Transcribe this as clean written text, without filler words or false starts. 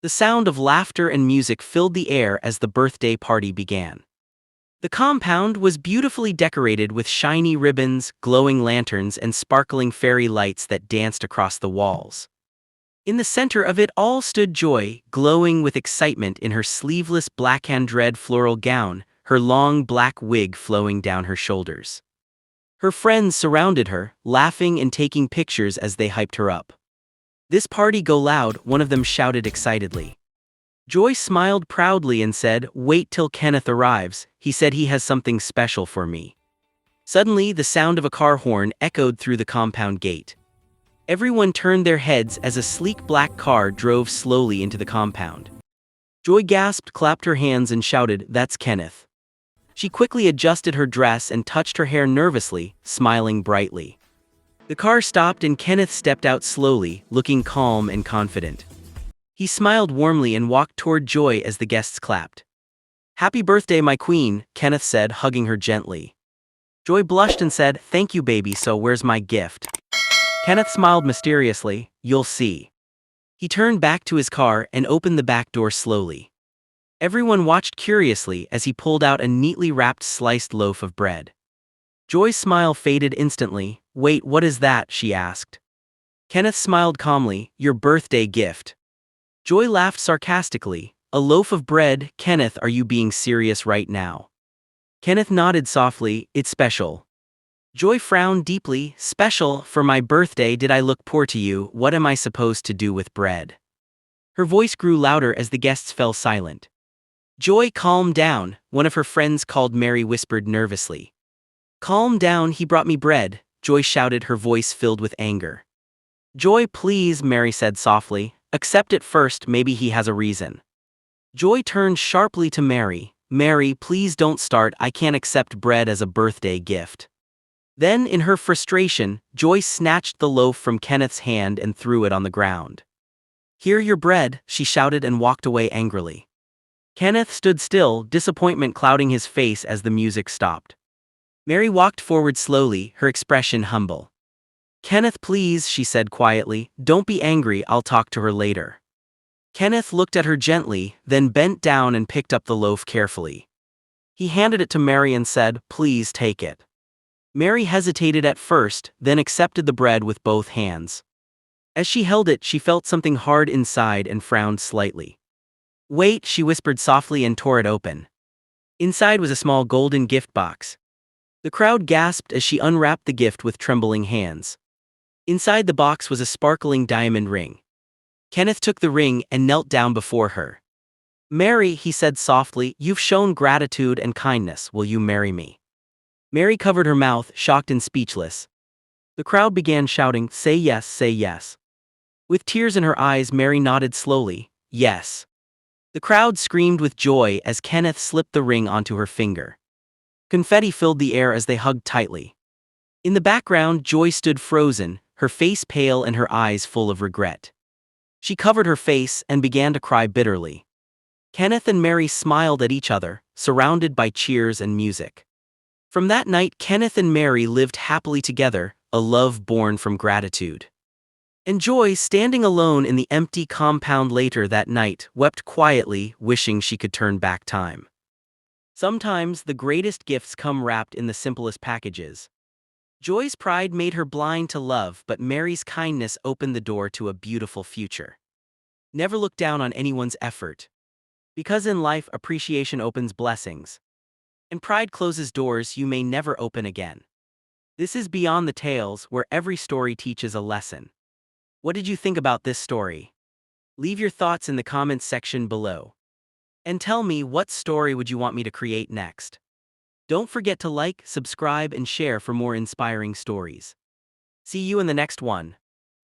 The sound of laughter and music filled the air as the birthday party began. The compound was beautifully decorated with shiny ribbons, glowing lanterns, and sparkling fairy lights that danced across the walls. In the center of it all stood Joy, glowing with excitement in her sleeveless black and red floral gown, her long black wig flowing down her shoulders. Her friends surrounded her, laughing and taking pictures as they hyped her up. "This party go loud," one of them shouted excitedly. Joy smiled proudly and said, "Wait till Kenneth arrives, he said he has something special for me." Suddenly, the sound of a car horn echoed through the compound gate. Everyone turned their heads as a sleek black car drove slowly into the compound. Joy gasped, clapped her hands, and shouted, "That's Kenneth." She quickly adjusted her dress and touched her hair nervously, smiling brightly. The car stopped and Kenneth stepped out slowly, looking calm and confident. He smiled warmly and walked toward Joy as the guests clapped. "Happy birthday, my queen," Kenneth said, hugging her gently. Joy blushed and said, "Thank you, baby, so where's my gift?" Kenneth smiled mysteriously, "You'll see." He turned back to his car and opened the back door slowly. Everyone watched curiously as he pulled out a neatly wrapped sliced loaf of bread. Joy's smile faded instantly. "Wait, what is that?" she asked. Kenneth smiled calmly, "Your birthday gift." Joy laughed sarcastically. "A loaf of bread? Kenneth, are you being serious right now?" Kenneth nodded softly, "It's special." Joy frowned deeply. "Special? For my birthday? Did I look poor to you? What am I supposed to do with bread?" Her voice grew louder as the guests fell silent. Joy, calm down, one of her friends called Mary whispered nervously. "Calm down, he brought me bread," Joy shouted, her voice filled with anger. "Joy, please," Mary said softly. "Accept it first, maybe he has a reason." Joy turned sharply to Mary. "Mary, please don't start, I can't accept bread as a birthday gift." Then, in her frustration, Joy snatched the loaf from Kenneth's hand and threw it on the ground. "Here your bread," she shouted and walked away angrily. Kenneth stood still, disappointment clouding his face as the music stopped. Mary walked forward slowly, her expression humble. "Kenneth, please," she said quietly, "don't be angry, I'll talk to her later." Kenneth looked at her gently, then bent down and picked up the loaf carefully. He handed it to Mary and said, "Please take it." Mary hesitated at first, then accepted the bread with both hands. As she held it, she felt something hard inside and frowned slightly. "Wait," she whispered softly and tore it open. Inside was a small golden gift box. The crowd gasped as she unwrapped the gift with trembling hands. Inside the box was a sparkling diamond ring. Kenneth took the ring and knelt down before her. "Mary," he said softly, "you've shown gratitude and kindness, will you marry me?" Mary covered her mouth, shocked and speechless. The crowd began shouting, "Say yes, say yes." With tears in her eyes, Mary nodded slowly, "Yes." The crowd screamed with joy as Kenneth slipped the ring onto her finger. Confetti filled the air as they hugged tightly. In the background, Joy stood frozen, her face pale and her eyes full of regret. She covered her face and began to cry bitterly. Kenneth and Mary smiled at each other, surrounded by cheers and music. From that night, Kenneth and Mary lived happily together, a love born from gratitude. And Joy, standing alone in the empty compound later that night, wept quietly, wishing she could turn back time. Sometimes the greatest gifts come wrapped in the simplest packages. Joy's pride made her blind to love, but Mary's kindness opened the door to a beautiful future. Never look down on anyone's effort. Because in life, appreciation opens blessings. And pride closes doors you may never open again. This is Beyond the Tales, where every story teaches a lesson. What did you think about this story? Leave your thoughts in the comments section below. And tell me, what story would you want me to create next? Don't forget to like, subscribe, and share for more inspiring stories. See you in the next one.